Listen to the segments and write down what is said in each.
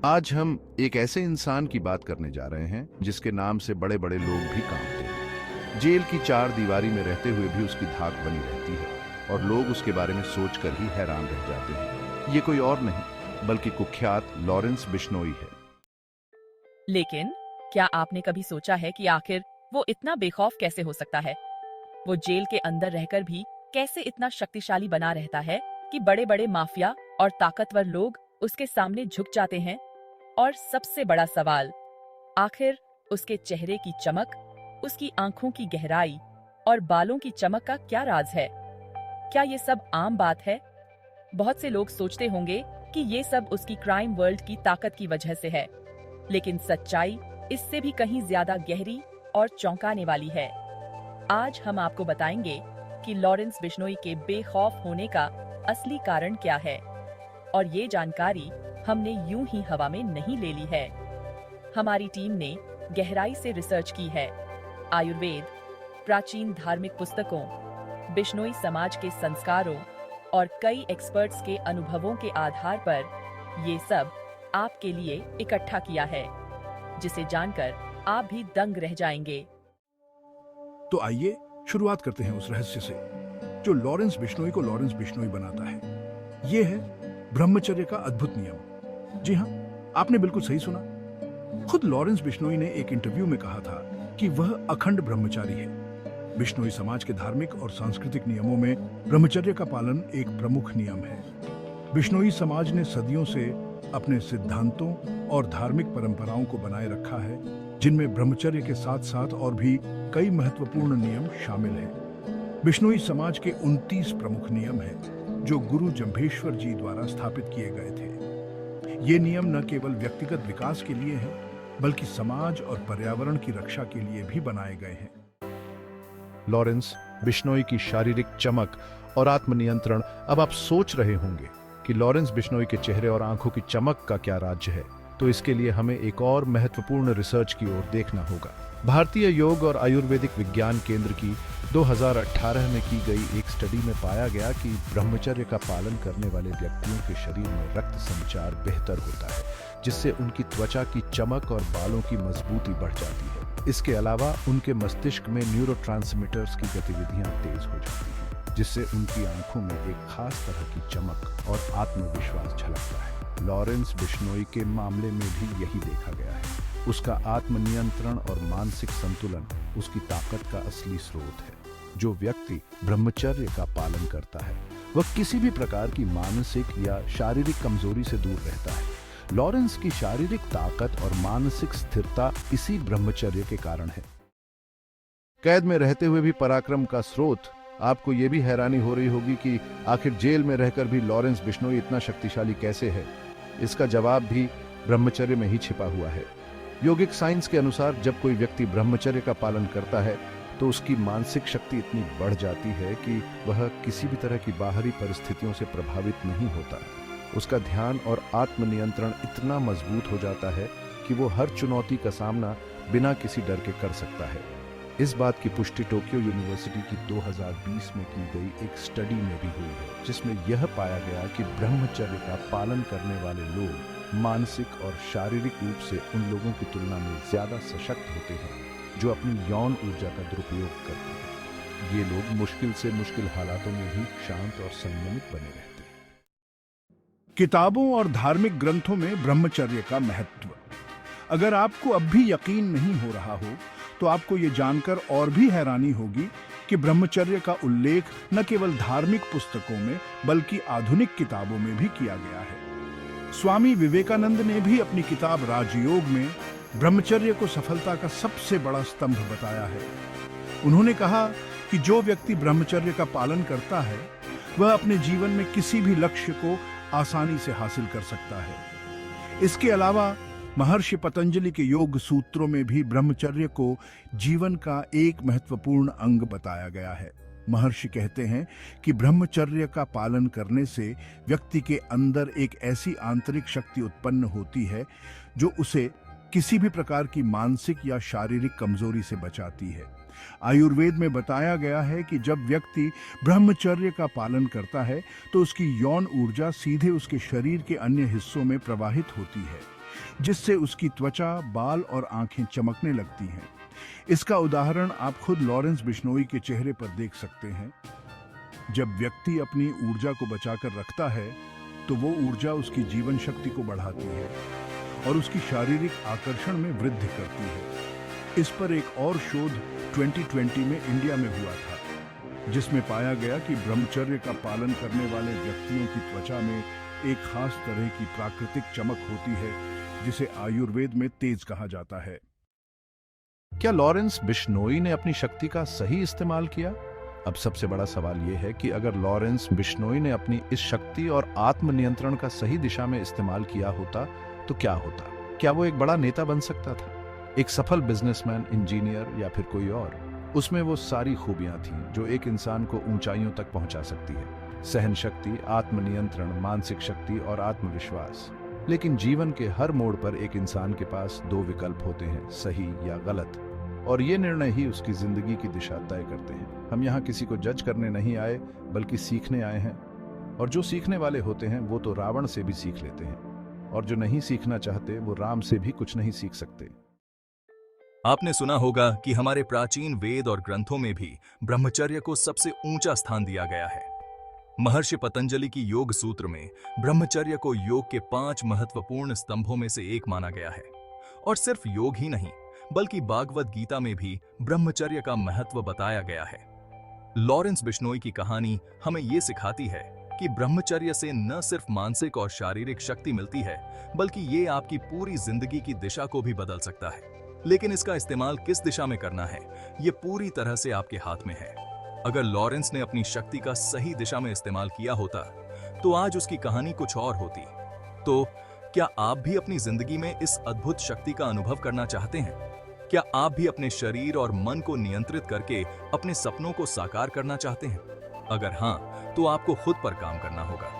आज हम एक ऐसे इंसान की बात करने जा रहे हैं जिसके नाम से बड़े बड़े लोग भी कांपते हैं। जेल की चार दीवारी में रहते हुए भी उसकी धाक बनी रहती है और लोग उसके बारे में सोचकर ही हैरान रह जाते हैं। ये कोई और नहीं बल्कि कुख्यात लॉरेंस बिश्नोई है। लेकिन क्या आपने कभी सोचा है कि आखिर वो इतना बेखौफ कैसे हो सकता है? वो जेल के अंदर रहकर भी कैसे इतना शक्तिशाली बना रहता है कि बड़े बड़े माफिया और ताकतवर लोग उसके सामने झुक जाते हैं? और सबसे बड़ा सवाल, आखिर उसके चेहरे की चमक, उसकी आंखों की गहराई और बालों की चमक का क्या राज है? क्या ये सब आम बात है? बहुत से लोग सोचते होंगे कि ये सब उसकी क्राइम वर्ल्ड की ताकत की वजह से है, लेकिन सच्चाई इससे भी कहीं ज्यादा गहरी और चौंकाने वाली है। आज हम आपको बताएंगे कि लॉरेंस बिश्नोई के बेखौफ होने का असली कारण क्या है, और ये जानकारी हमने यूं ही हवा में नहीं ले ली है। हमारी टीम ने गहराई से रिसर्च की है। आयुर्वेद, प्राचीन धार्मिक पुस्तकों, बिश्नोई समाज के संस्कारों और कई एक्सपर्ट्स के अनुभवों के आधार पर ये सब आपके लिए इकट्ठा किया है, जिसे जानकर आप भी दंग रह जाएंगे। तो आइए शुरुआत करते हैं उस रहस्य से जो लॉरेंस बिश्नोई को लॉरेंस बिश्नोई बनाता है। यह है ब्रह्मचर्य का अद्भुत नियम। जी हाँ, आपने बिल्कुल सही सुना। खुद लॉरेंस बिश्नोई ने एक इंटरव्यू में कहा था कि वह अखंड ब्रह्मचारी है। बिश्नोई समाज के धार्मिक और सांस्कृतिक नियमों में ब्रह्मचर्य का पालन एक प्रमुख नियम है। बिश्नोई समाज ने सदियों से अपने सिद्धांतों और धार्मिक परंपराओं को बनाए रखा है, जिनमें ब्रह्मचर्य के साथ साथ और भी कई महत्वपूर्ण नियम शामिल हैं। बिश्नोई समाज के 29 प्रमुख नियम हैं, जो गुरु जंभेश्वर जी द्वारा स्थापित किए गए थे। ये नियम न केवल व्यक्तिगत विकास के लिए हैं, बल्कि समाज और पर्यावरण की रक्षा के लिए भी बनाए गए हैं। लॉरेंस बिश्नोई की शारीरिक चमक और आत्मनियंत्रण। अब आप सोच रहे होंगे कि लॉरेंस बिश्नोई के चेहरे और आंखों की चमक का क्या राज है, तो इसके लिए हमें एक और महत्वपूर्ण रिसर्च की ओर देखना होगा। भारतीय योग और आयुर्वेदिक विज्ञान केंद्र की 2018 में की गई एक स्टडी में पाया गया कि ब्रह्मचर्य का पालन करने वाले व्यक्तियों के शरीर में रक्त संचार बेहतर होता है, जिससे उनकी त्वचा की चमक और बालों की मजबूती बढ़ जाती है। इसके अलावा उनके मस्तिष्क में न्यूरोट्रांसमीटर्स की गतिविधियां तेज हो जाती हैं, जिससे उनकी आंखों में एक खास तरह की चमक और आत्मविश्वास झलकता है। लॉरेंस बिश्नोई के मामले में भी यही देखा गया है। उसका आत्मनियंत्रण और मानसिक संतुलन उसकी ताकत का असली स्रोत है। जो व्यक्ति ब्रह्मचर्य का पालन करता है, वह किसी भी प्रकार की मानसिक या शारीरिक कमजोरी से दूर रहता है। लॉरेंस की शारीरिक ताकत और मानसिक स्थिरता इसी ब्रह्मचर्य के कारण है। कैद में रहते हुए भी पराक्रम का स्रोत। आपको यह भी हैरानी हो रही होगी कि आखिर जेल में रहकर भी लॉरेंस बिश्नोई इतना शक्तिशाली कैसे है। इसका जवाब भी ब्रह्मचर्य में ही छिपा हुआ है। योगिक साइंस के अनुसार जब कोई व्यक्ति ब्रह्मचर्य का पालन करता है तो उसकी मानसिक शक्ति इतनी बढ़ जाती है कि वह किसी भी तरह की बाहरी परिस्थितियों से प्रभावित नहीं होता। उसका ध्यान और आत्मनियंत्रण इतना मजबूत हो जाता है कि वो हर चुनौती का सामना बिना किसी डर के कर सकता है। इस बात की पुष्टि टोक्यो यूनिवर्सिटी की 2020 में की गई एक स्टडी में भी हुई है, जिसमें यह पाया गया कि ब्रह्मचर्य का पालन करने वाले लोग मानसिक और शारीरिक रूप से उन लोगों की तुलना में ज्यादा सशक्त होते हैं जो अपनी यौन ऊर्जा का दुरुपयोग करते हैं। ये लोग मुश्किल से मुश्किल हालातों में भी शांत और संयमित बने रहते हैं। किताबों और धार्मिक ग्रंथों में ब्रह्मचर्य का महत्व। अगर आपको अब भी यकीन नहीं हो रहा हो, तो आपको ये जानकर और भी हैरानी होगी कि ब्रह्मचर्य का उल्लेख न केवल धार्मिक पुस्तकों में बल्कि आधुनिक किताबों में भी किया गया है। स्वामी विवेकानंद ने भी अपनी किताब राजयोग में ब्रह्मचर्य को सफलता का सबसे बड़ा स्तंभ बताया है। उन्होंने कहा कि जो व्यक्ति ब्रह्मचर्य का पालन करता है, वह अपने जीवन में किसी भी लक्ष्य को आसानी से हासिल कर सकता है। इसके अलावा महर्षि पतंजलि के योग सूत्रों में भी ब्रह्मचर्य को जीवन का एक महत्वपूर्ण अंग बताया गया है। महर्षि कहते हैं कि ब्रह्मचर्य का पालन करने से व्यक्ति के अंदर एक ऐसी आंतरिक शक्ति उत्पन्न होती है जो उसे किसी भी प्रकार की मानसिक या शारीरिक कमजोरी से बचाती है। आयुर्वेद में बताया गया है कि जब व्यक्ति ब्रह्मचर्य का पालन करता है तो उसकी यौन ऊर्जा सीधे उसके शरीर के अन्य हिस्सों में प्रवाहित होती है। जिससे उसकी त्वचा, बाल और आंखें चमकने लगती हैं। इसका उदाहरण आप खुद लॉरेंस बिश्नोई के चेहरे पर देख सकते हैं। जब व्यक्ति अपनी ऊर्जा को बचाकर रखता है तो वो ऊर्जा उसकी जीवन शक्ति को बढ़ाती है और उसकी शारीरिक आकर्षण में वृद्धि करती है। इस पर एक और शोध 2020 में इंडिया में हुआ था, जिसमें पाया गया कि ब्रह्मचर्य का पालन करने वाले व्यक्तियों की त्वचा में एक खास तरह की प्राकृतिक चमक होती है, जिसे आयुर्वेद में तेज कहा जाता है। क्या लॉरेंस बिश्नोई ने अपनी शक्ति का सही इस्तेमाल किया? अब सबसे बड़ा सवाल यह है कि अगर लॉरेंस बिश्नोई ने अपनी इस शक्ति और आत्मनियंत्रण का सही दिशा में इस्तेमाल किया होता तो क्या होता? क्या वो एक बड़ा नेता बन सकता था, एक सफल बिजनेसमैन, इंजीनियर या फिर कोई और? उसमें वो सारी खूबियां थीं जो एक इंसान को ऊंचाइयों तक पहुंचा सकती है: सहन शक्ति, आत्मनियंत्रण, मानसिक शक्ति और आत्मविश्वास। लेकिन जीवन के हर मोड़ पर एक इंसान के पास दो विकल्प होते हैं, सही या गलत, और ये निर्णय ही उसकी जिंदगी की दिशा तय करते हैं। हम यहाँ किसी को जज करने नहीं आए, बल्कि सीखने आए हैं। और जो सीखने वाले होते हैं वो तो रावण से भी सीख लेते हैं, और जो नहीं सीखना चाहते वो राम से भी कुछ नहीं सीख सकते। आपने सुना होगा कि हमारे प्राचीन वेद और ग्रंथों में भी ब्रह्मचर्य को सबसे ऊंचा स्थान दिया गया है। महर्षि पतंजलि की योग सूत्र में ब्रह्मचर्य को योग के 5 महत्वपूर्ण स्तंभों में से एक माना गया है। और सिर्फ योग ही नहीं, बल्कि भागवत गीता में भी ब्रह्मचर्य का महत्व बताया गया है। लॉरेंस बिश्नोई की कहानी हमें ये सिखाती है कि ब्रह्मचर्य से न सिर्फ मानसिक और शारीरिक शक्ति मिलती है, बल्कि ये आपकी पूरी जिंदगी की दिशा को भी बदल सकता है। लेकिन इसका इस्तेमाल किस दिशा में करना है, ये पूरी तरह से आपके हाथ में है। अगर लॉरेंस ने अपनी शक्ति का सही दिशा में इस्तेमाल किया होता तो आज उसकी कहानी कुछ और होती। तो क्या आप भी अपनी जिंदगी में इस अद्भुत शक्ति का अनुभव करना चाहते हैं? क्या आप भी अपने शरीर और मन को नियंत्रित करके अपने सपनों को साकार करना चाहते हैं? अगर हाँ, तो आपको खुद पर काम करना होगा।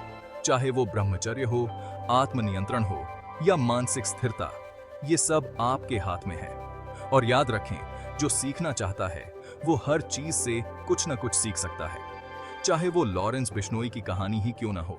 चाहे वो ब्रह्मचर्य हो, आत्मनियंत्रण हो या मानसिक स्थिरता, ये सब आपके हाथ में है। और याद रखें, जो सीखना चाहता है वो हर चीज से कुछ न कुछ सीख सकता है, चाहे वो लॉरेंस बिश्नोई की कहानी ही क्यों ना हो।